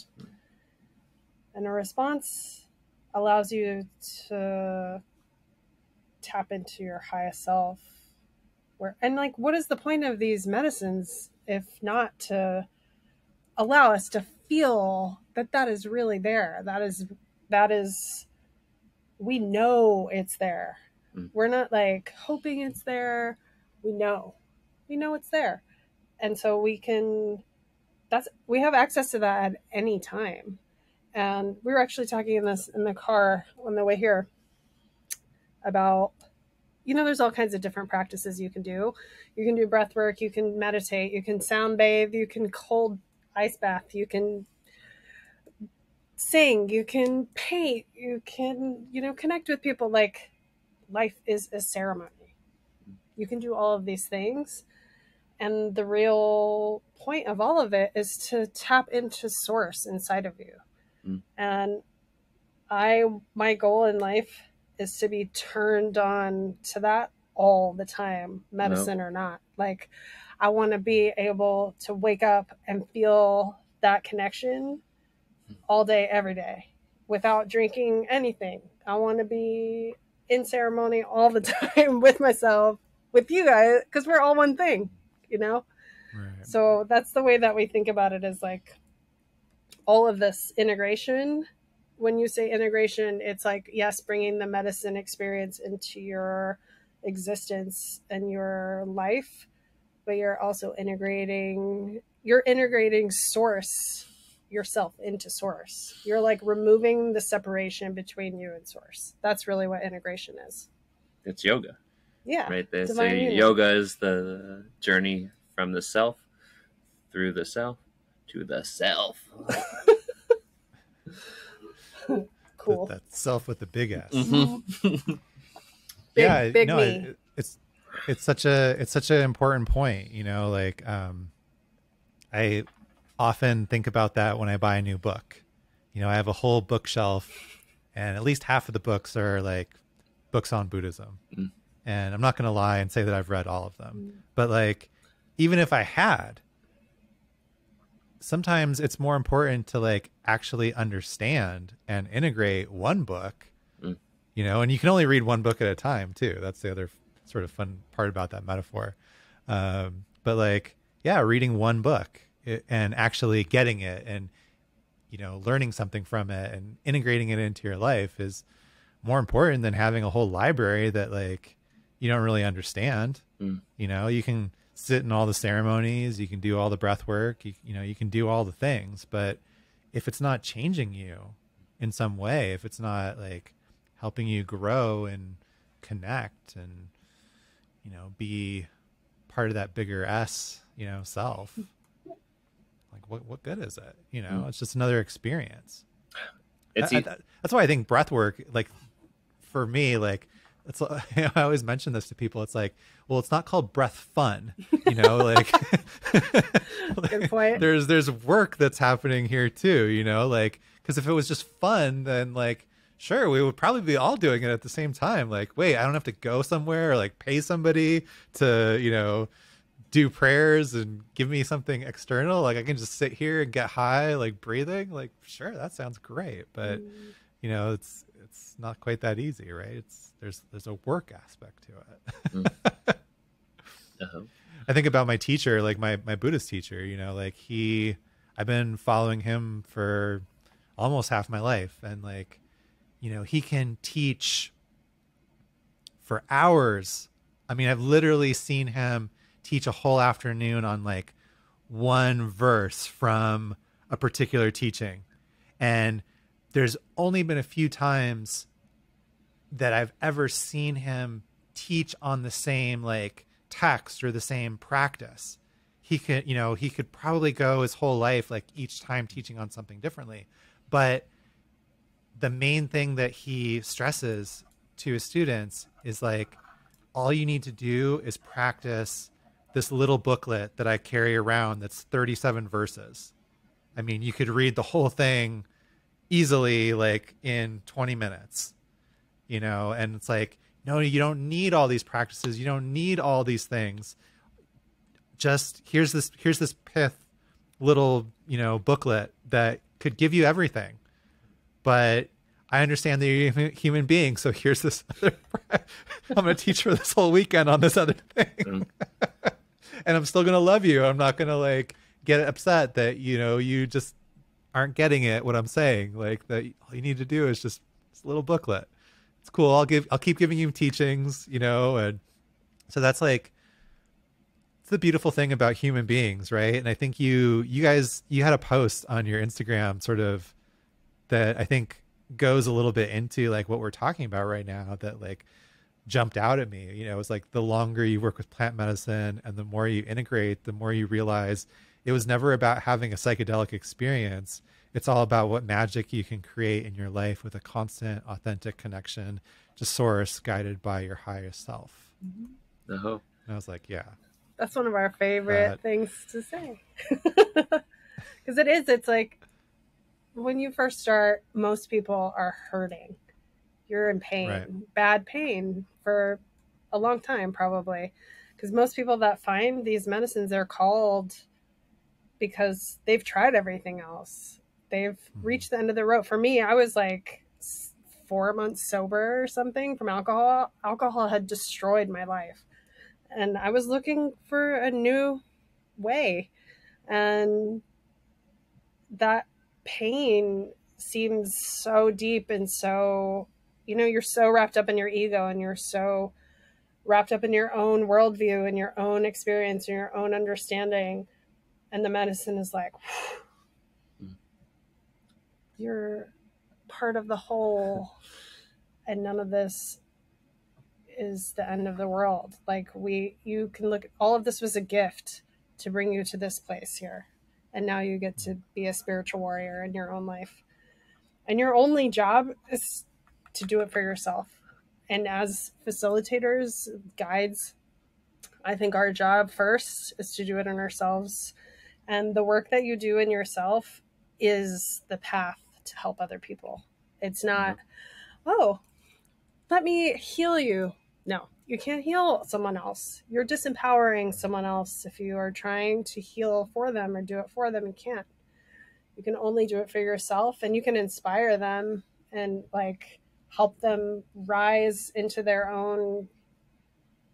And a response allows you to tap into your highest self. And like, what is the point of these medicines if not to allow us to feel that is really there? That is, we know it's there. We're not like hoping it's there. We know it's there. And so we have access to that at any time. And we were actually talking in the car on the way here about, there's all kinds of different practices you can do. You can do breath work, you can meditate, you can sound bathe, you can cold ice bath, you can sing, you can paint, you can, connect with people. Like, life is a ceremony. You can do all of these things. And the real point of all of it is to tap into source inside of you. And my goal in life is to be turned on to that all the time, medicine or not. Like, I want to be able to wake up and feel that connection all day, every day, without drinking anything. I want to be in ceremony all the time with myself, with you guys, because we're all one thing, Right. So that's the way that we think about it, is like all of this integration. When you say integration, it's like, yes, bringing the medicine experience into your existence and your life, but you're also integrating source, yourself into source. You're like removing the separation between you and source. That's really what integration is. It's yoga. Yeah. Right. They say yoga is the journey from the self through the self to the self. Cool. That self with the big S. Mm-hmm. big me. It's such an important point. Like I often think about that when I buy a new book. I have a whole bookshelf, and at least half of the books are like books on Buddhism. And I'm not going to lie and say that I've read all of them, but like, even if I had, sometimes it's more important to like actually understand and integrate one book, and you can only read one book at a time too. That's the other sort of fun part about that metaphor. But like, yeah, reading one book and actually getting it and, learning something from it and integrating it into your life is more important than having a whole library that like you don't really understand. You can sit in all the ceremonies, you can do all the breath work, you can do all the things, but if it's not changing you in some way, if it's not like helping you grow and connect and be part of that bigger S, self, like what good is it? It's just another experience. That's why I think breath work, like for me, like it's, I always mention this to people. It's like, well, it's not called breath fun, like good point. There's work that's happening here too, like, because if it was just fun, then like, sure, we would probably be all doing it at the same time. Like, wait, I don't have to go somewhere or like pay somebody to, do prayers and give me something external. Like I can just sit here and get high, like breathing. Like, sure, that sounds great. But, it's not quite that easy, right? There's a work aspect to it. I think about my teacher, like my Buddhist teacher, like I've been following him for almost half my life. And like, he can teach for hours. I mean, I've literally seen him teach a whole afternoon on like one verse from a particular teaching. And there's only been a few times that I've ever seen him teach on the same like text or the same practice. He could probably go his whole life, like each time teaching on something differently. But the main thing that he stresses to his students is like, all you need to do is practice this little booklet that I carry around that's 37 verses. I mean, you could read the whole thing easily, like in 20 minutes, and it's like, no, you don't need all these practices. You don't need all these things. Just here's this pith little, booklet that could give you everything. But I understand that you're a human being. So here's this other, I'm going to teach for this whole weekend on this other thing. And I'm still going to love you. I'm not going to like get upset that, you just aren't getting it, what I'm saying. Like that all you need to do is just this little booklet. It's cool. I'll keep giving you teachings, and so that's like, it's the beautiful thing about human beings. Right. And I think you guys, you had a post on your Instagram sort of that I think goes a little bit into like what we're talking about right now, that like jumped out at me. It's like the longer you work with plant medicine and the more you integrate, the more you realize it was never about having a psychedelic experience. It's all about what magic you can create in your life with a constant, authentic connection to source, guided by your highest self. Uh-huh. And I was like, yeah. That's one of our favorite things to say. Because it's like when you first start, most people are hurting. You're in pain, Right. bad pain for a long time, probably. Because most people that find these medicines are called because they've tried everything else. They've reached the end of the road. For me, I was like 4 months sober or something from alcohol. Alcohol had destroyed my life. And I was looking for a new way. And that pain seems so deep and so, you're so wrapped up in your ego and you're so wrapped up in your own worldview and your own experience and your own understanding. And the medicine is like, you're part of the whole, and none of this is the end of the world. Like you can look, all of this was a gift to bring you to this place here. And now you get to be a spiritual warrior in your own life. And your only job is to do it for yourself. And as facilitators, guides, I think our job first is to do it in ourselves. And the work that you do in yourself is the path to help other people. It's not, oh, let me heal you. No, you can't heal someone else. You're disempowering someone else if you are trying to heal for them or do it for them. You can't. You can only do it for yourself, and you can inspire them and like help them rise into their own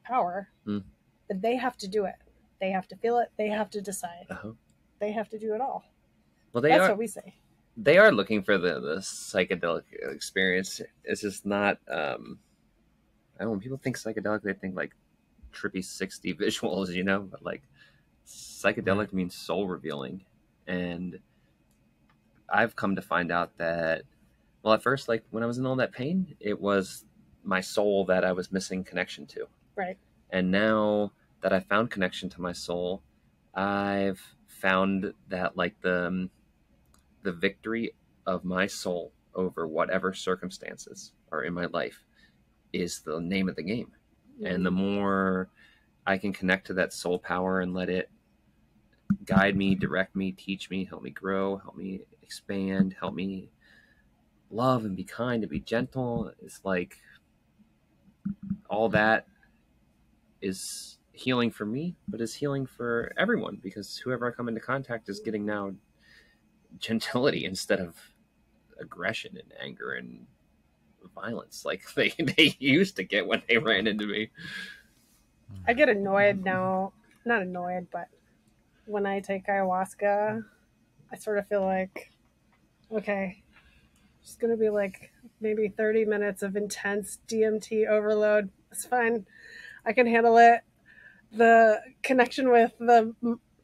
power. But they have to do it. They have to feel it. They have to decide. They have to do it all. Well, that's what we say. They are looking for the psychedelic experience. It's just not. I don't know, when people think psychedelic, they think like trippy 60 visuals, but like psychedelic means soul revealing. And I've come to find out that, well, at first, like when I was in all that pain, it was my soul that I was missing connection to. Right. And now that I found connection to my soul, I've found that like the victory of my soul over whatever circumstances are in my life is the name of the game. And the more I can connect to that soul power and let it guide me, direct me, teach me, help me grow, help me expand, help me love and be kind and be gentle, it's like all that is healing for me, but is healing for everyone, because whoever I come into contact is getting now gentility instead of aggression and anger and violence like they used to get when they ran into me. I get annoyed now, not annoyed, but when I take ayahuasca, I sort of feel like, okay, it's going to be like maybe 30 minutes of intense DMT overload. It's fine. I can handle it. The connection with the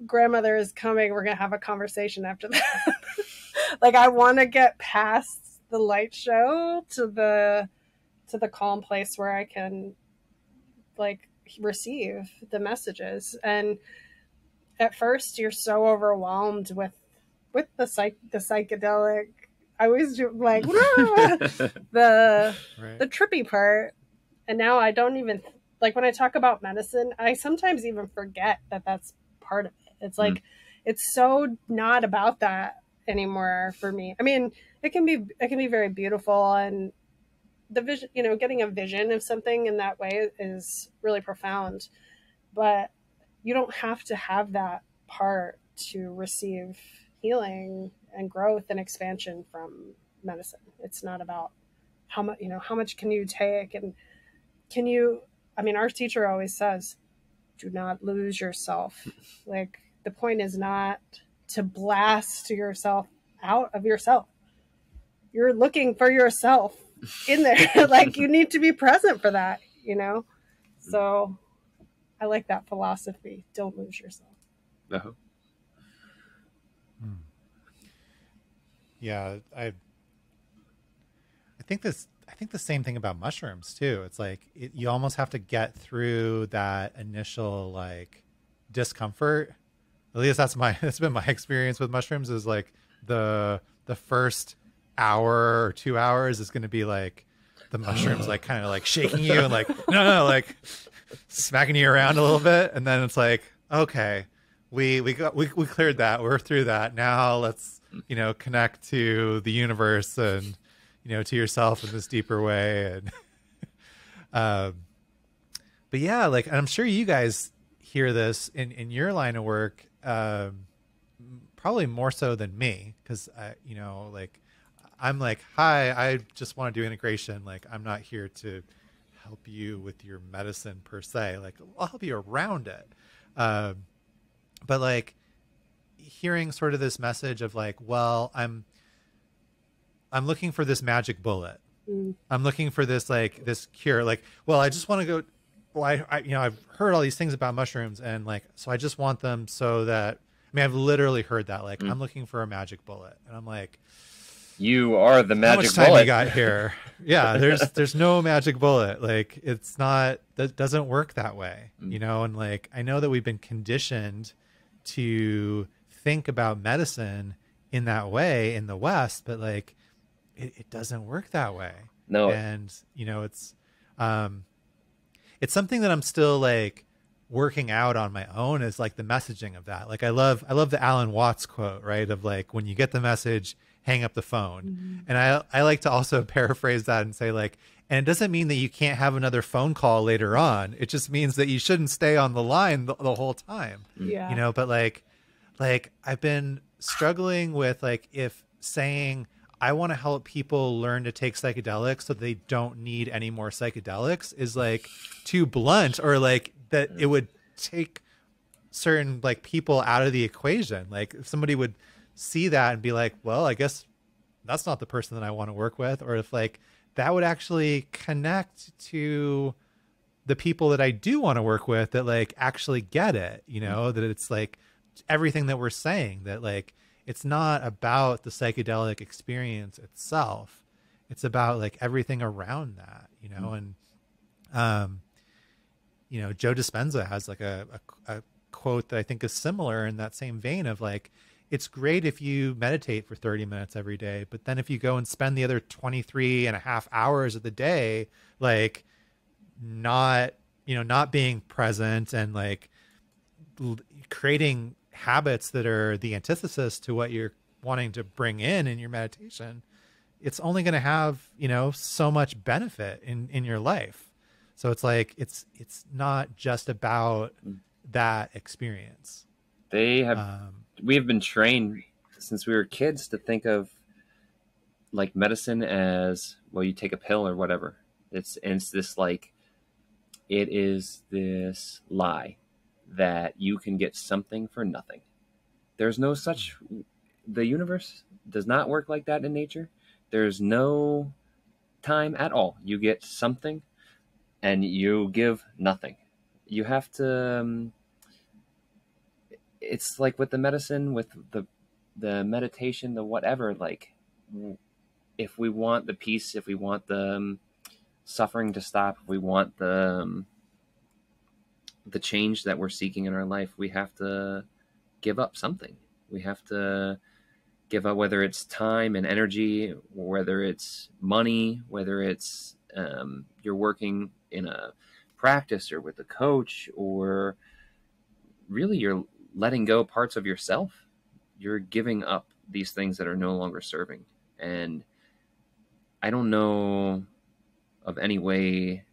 grandmother is coming. We're going to have a conversation after that. Like I want to get past the light show to the calm place where I can like receive the messages. And at first you're so overwhelmed with the psychedelic. I always do like the trippy part. And now I don't even like when I talk about medicine, I sometimes even forget that that's part of it. It's like it's so not about that anymore for me. I mean, it can be very beautiful, and the vision, getting a vision of something in that way is really profound. But you don't have to have that part to receive healing and growth and expansion from medicine. It's not about how much can you take, and can you, our teacher always says, do not lose yourself. Like the point is not to blast yourself out of yourself. You're looking for yourself in there. Like you need to be present for that, So I like that philosophy. Don't lose yourself. Uh-huh. Yeah, I think the same thing about mushrooms too. It's like you almost have to get through that initial like discomfort. At least that's been my experience with mushrooms, is like the the first hour or 2 hours is going to be like the mushrooms like kind of like shaking you and like no, like smacking you around a little bit, and then it's like, okay, we cleared that, we're through that, now let's connect to the universe and to yourself in this deeper way. And but yeah, like I'm sure you guys hear this in your line of work, probably more so than me, because like I'm like, hi, I just want to do integration, like I'm not here to help you with your medicine per se, like I'll help you around it. But like hearing sort of this message of like, well, I'm looking for this magic bullet. I'm looking for this, like this cure. Like, well, I just want to go, well, I've heard all these things about mushrooms, and like, so I just want them so that, I mean, I've literally heard that, like, I'm looking for a magic bullet. And I'm like, you are the magic bullet. How much time you got here? Yeah, there's no magic bullet. Like, it's not, that doesn't work that way, and like, I know that we've been conditioned to think about medicine in that way in the West, but like, it doesn't work that way. No. And, it's something that I'm still like working out on my own, is like the messaging of that. Like I love the Alan Watts quote, right? Of like, when you get the message, hang up the phone. And I like to also paraphrase that and say like, and it doesn't mean that you can't have another phone call later on. It just means that you shouldn't stay on the line the whole time. Yeah. But like I've been struggling with like, if saying I want to help people learn to take psychedelics so they don't need any more psychedelics is like too blunt, or like that it would take certain like people out of the equation. Like if somebody would see that and be like, well, I guess that's not the person that I want to work with. Or if like that would actually connect to the people that I do want to work with, that like actually get it, that it's like everything that we're saying, that like, it's not about the psychedelic experience itself. It's about like everything around that, and, Joe Dispenza has like a quote that I think is similar in that same vein of like, it's great if you meditate for 30 minutes every day, but then if you go and spend the other 23 and a half hours of the day, like not being present and like creating habits that are the antithesis to what you're wanting to bring in your meditation, it's only going to have, so much benefit in your life. So it's like, it's not just about that experience. We have been trained since we were kids to think of like medicine as, well, you take a pill or whatever. It's this like, it is this lie that you can get something for nothing. There's no such, the universe does not work like that in nature. There's no time at all. You get something and you give nothing. You have to, it's like with the medicine, with the meditation, the whatever, like if we want the peace, if we want the suffering to stop, if we want the change that we're seeking in our life, we have to give up something. We have to give up, whether it's time and energy, whether it's money, whether it's you're working in a practice or with a coach, or really you're letting go parts of yourself. You're giving up these things that are no longer serving. And I don't know of any way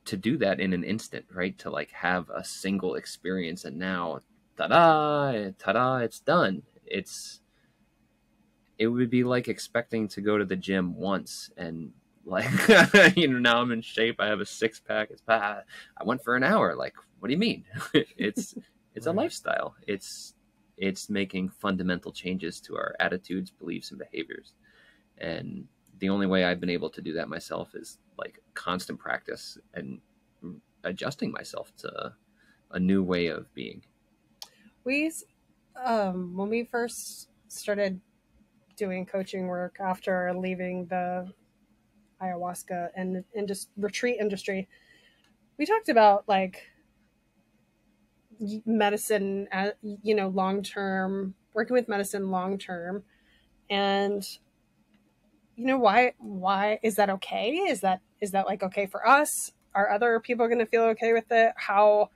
to do that in an instant, right? To like have a single experience and now ta-da, it's done. It would be like expecting to go to the gym once and like, now I'm in shape. I have a 6-pack. I went for an hour. Like, what do you mean? It's right. A lifestyle. It's making fundamental changes to our attitudes, beliefs, and behaviors. And the only way I've been able to do that myself is like constant practice and adjusting myself to a new way of being. When we first started doing coaching work after leaving the ayahuasca and retreat industry, we talked about like medicine, long-term, working with medicine long-term, And why is that okay? Is that like okay for us? Are other people going to feel okay with it? How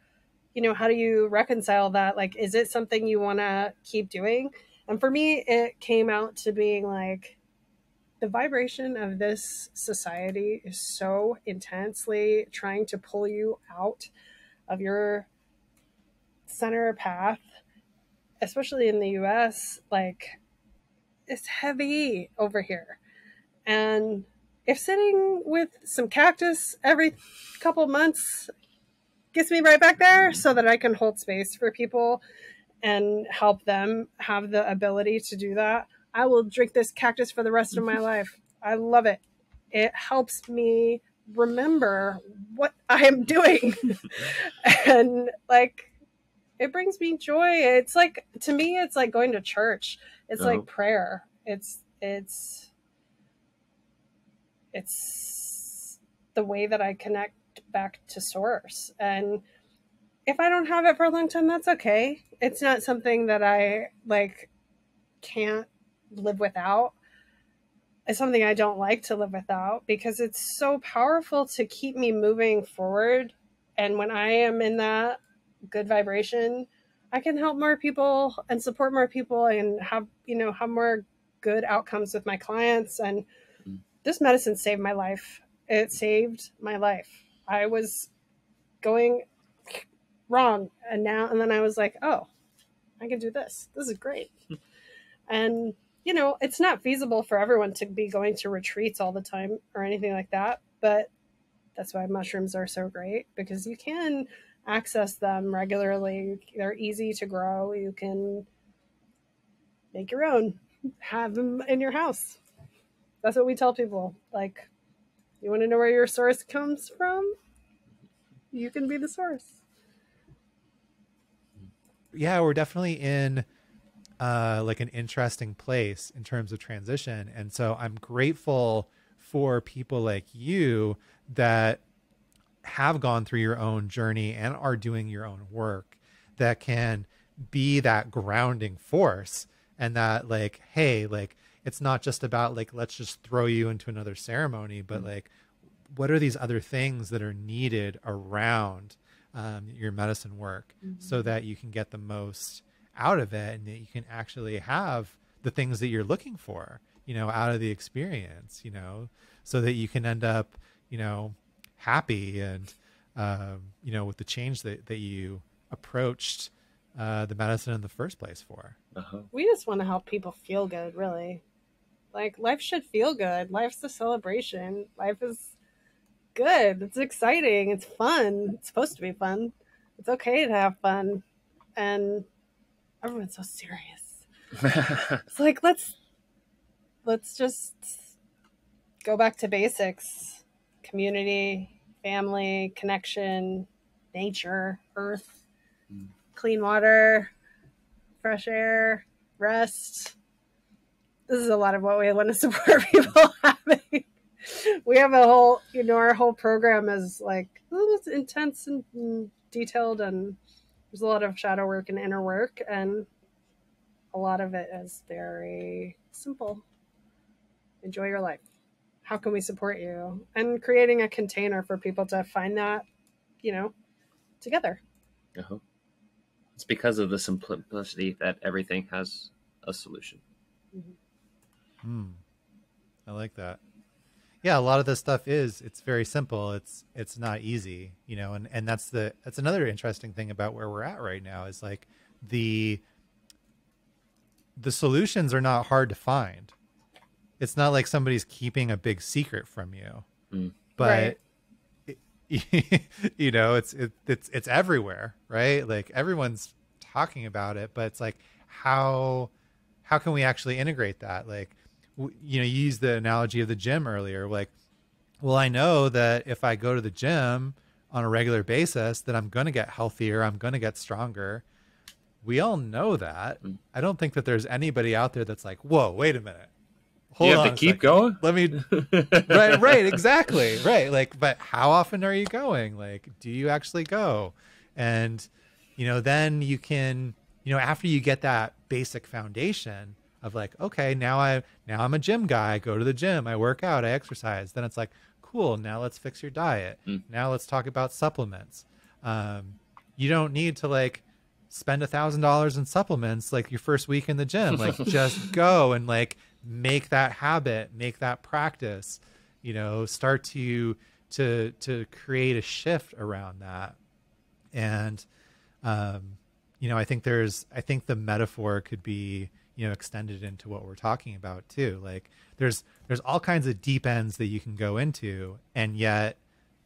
do you reconcile that? Like, is it something you want to keep doing? And for me, it came out to being like, the vibration of this society is so intensely trying to pull you out of your center path, especially in the US. Like, it's heavy over here. And if sitting with some cactus every couple months gets me right back there so that I can hold space for people and help them have the ability to do that, I will drink this cactus for the rest of my life. I love it. It helps me remember what I am doing. And like, it brings me joy. It's like, to me, it's like going to church. It's like prayer. It's the way that I connect back to source. And if I don't have it for a long time, that's okay. It's not something that I like can't live without. It's something I don't like to live without, because it's so powerful to keep me moving forward. And when I am in that good vibration, I can help more people and support more people and have more good outcomes with my clients. And this medicine saved my life. It saved my life. I was going wrong, and then I was like, oh, I can do this. This is great. And it's not feasible for everyone to be going to retreats all the time or anything like that, but that's why mushrooms are so great, because you can access them regularly. They're easy to grow. You can make your own, have them in your house. That's what we tell people. Like, you want to know where your source comes from? You can be the source. Yeah, we're definitely in like an interesting place in terms of transition. And so I'm grateful for people like you that have gone through your own journey and are doing your own work, that can be that grounding force. And that like, hey, like, it's not just about like, let's just throw you into another ceremony, but like, what are these other things that are needed around your medicine work, so that you can get the most out of it, and that you can actually have the things that you're looking for, out of the experience, so that you can end up, happy and, with the change that you approached the medicine in the first place for. We just want to help people feel good, really. Like, life should feel good. Life's a celebration. Life is good. It's exciting. It's fun. It's supposed to be fun. It's okay to have fun. And everyone's so serious. It's like, let's just go back to basics. Community, family, connection, nature, earth, clean water, fresh air, rest. This is a lot of what we want to support people having. We have a whole, our whole program is like, it's intense and detailed, and there's a lot of shadow work and inner work, and a lot of it is very simple. Enjoy your life. How can we support you? And creating a container for people to find that, together. It's because of the simplicity that everything has a solution. I like that. Yeah, a lot of this stuff it's very simple. It's not easy, and that's another interesting thing about where we're at right now, is like the solutions are not hard to find. It's not like somebody's keeping a big secret from you, but it's everywhere, right? Like, everyone's talking about it, but it's like, how can we actually integrate that? Like, you used the analogy of the gym earlier. Like, well, I know that if I go to the gym on a regular basis, that I'm going to get healthier. I'm going to get stronger. We all know that. I don't think that there's anybody out there that's like, whoa, wait a minute. You have to keep going? Let me, right, exactly. Right. Like, but how often are you going? Like, do you actually go? And, then you can, after you get that basic foundation, of like, okay, now I'm a gym guy. I go to the gym, I work out, I exercise. Then it's like, cool, now let's fix your diet. Now let's talk about supplements. You don't need to like spend $1,000 in supplements like your first week in the gym. Like just go and like make that habit, make that practice, you know, start to create a shift around that. And you know, I think the metaphor could be, you know, extended into what we're talking about too. Like there's all kinds of deep ends that you can go into, and yet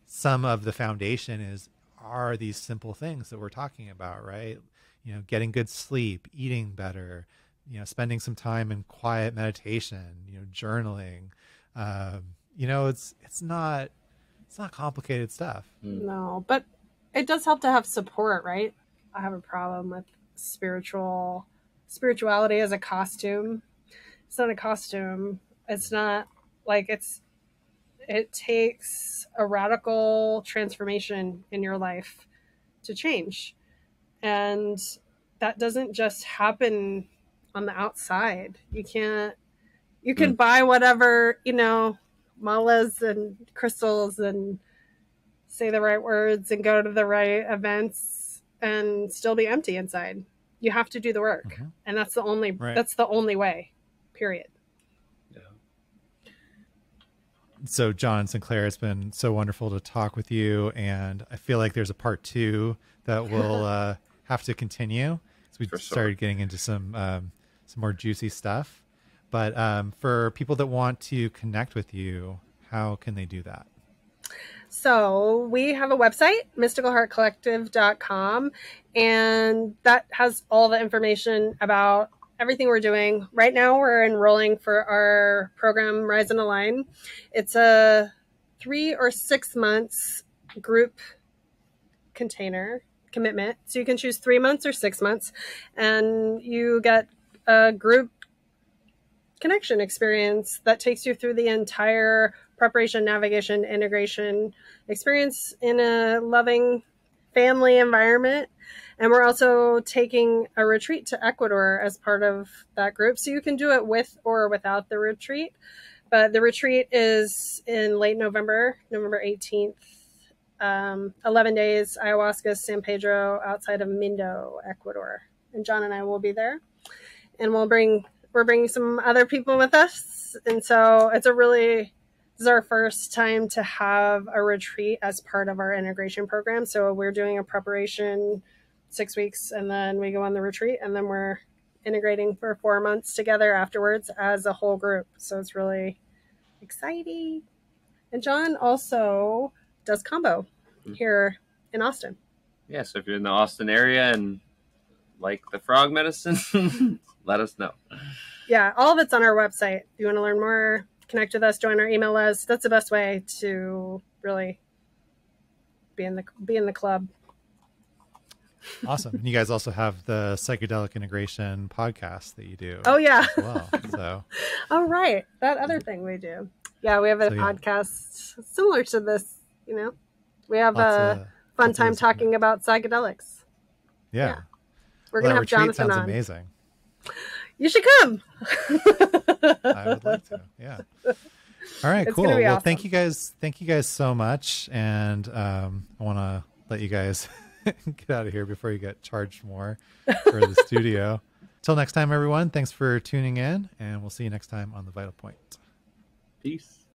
some of the foundation are these simple things that we're talking about, right? You know, getting good sleep, eating better, you know, spending some time in quiet meditation, you know, journaling. You know, it's not complicated stuff. No, but it does help to have support, right? I have a problem with spirituality as a costume. It's not a costume. It's not like it takes a radical transformation in your life to change. And that doesn't just happen on the outside. You can buy whatever, you know, malas and crystals and say the right words and go to the right events and still be empty inside. You have to do the work. And that's the only way, period. So John Sinclair, it's been so wonderful to talk with you, and I feel like there's a part 2 that we'll have to continue, because we started getting into some more juicy stuff. But for people that want to connect with you, how can they do that? So we have a website, mysticalheartcollective.com, and that has all the information about everything we're doing. Right now we're enrolling for our program, Rise and Align. It's a 3 or 6 months group commitment. So you can choose 3 months or 6 months, and you get a group connection experience that takes you through the entire preparation, navigation, integration experience in a loving family environment. And we're also taking a retreat to Ecuador as part of that group. So you can do it with or without the retreat. But the retreat is in late November 18th. 11 days, ayahuasca, San Pedro, outside of Mindo, Ecuador. And John and I will be there. And we're bringing some other people with us. And so this is our first time to have a retreat as part of our integration program. So we're doing a preparation 6 weeks, and then we go on the retreat, and then we're integrating for 4 months together afterwards as a whole group. So it's really exciting. And John also does combo here in Austin. Yeah, so if you're in the Austin area and like the frog medicine, let us know. Yeah, all of it's on our website. If you want to learn more, connect with us, join our email list. That's the best way to really be in the club. Awesome. And you guys also have the psychedelic integration podcast that you do. Oh yeah. As well. So. All right. That other thing we do. Yeah, we have a podcast similar to this, you know. We have a fun time talking about psychedelics. Yeah. We're going to have Jonathan sounds on. Amazing. You should come. I would like to. Yeah. All right, cool. Well, awesome. Thank you guys so much. And I want to let you guys get out of here before you get charged more for the studio. Till next time, everyone. Thanks for tuning in, and we'll see you next time on The Vital Point. Peace.